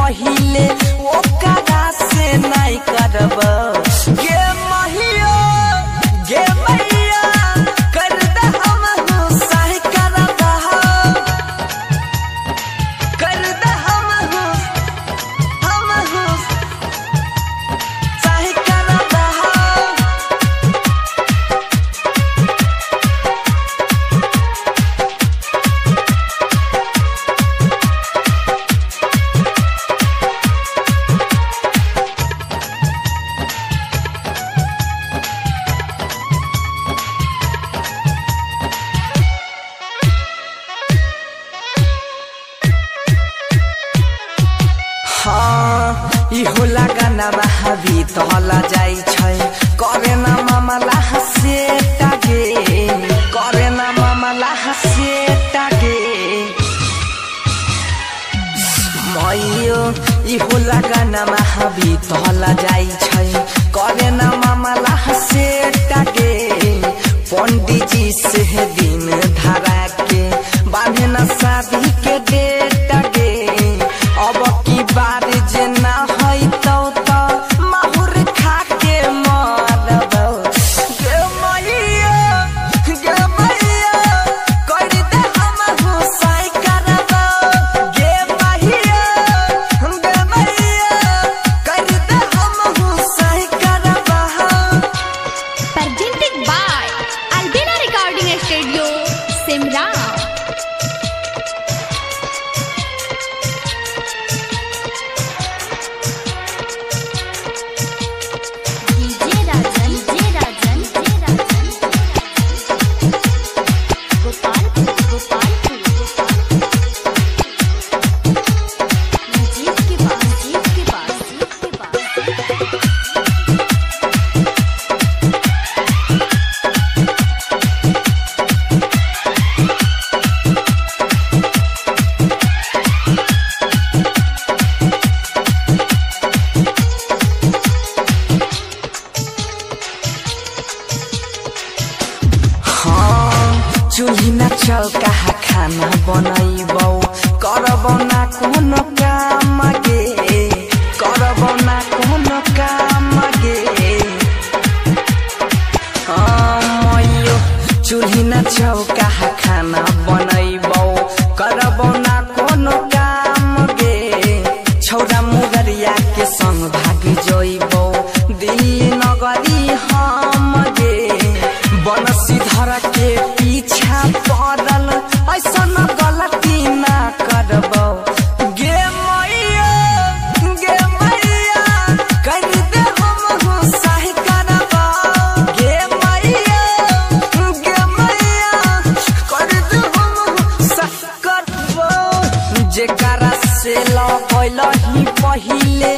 पहिले ओकरा से नहीं करब गे महिया गे मैया कर दे हम सही कर दे हम सही कर दे इहो लगाना महावी तहला जाई छै करे ना मामला हसे टागे करे ना मामला हसे टागे मइयो इहो लगाना महावी तहला जाई छै करे ना मामला हसे टागे पंडित जी से दिन धरा के बांधे ना शादी के डेट गे अब की बार जे ना होई तो माहुर खा के मरब गे मैया कर दे हम सही करब गे मैया कर दे हम सही करब। Presented by Albina Recording Studio, Simran. चूल्ही ना चौका खाना बनैबौ करबौ ना कोनो काम गे करबौ ना कोनो काम गे मइयो चूल्ही ना चौका खाना बनैबौ करबौ ना कोनो काम गे छौरा मुगरिया के संग भाग जइबौ दिल्ली नगरी हम गे बनसी धर के पीछा पड़ल ऐसा न गलती ना करबौ गे मैया कर दे हम सही करब गे मैया कर दे हम सही करब जेकरा से लहलही पहिले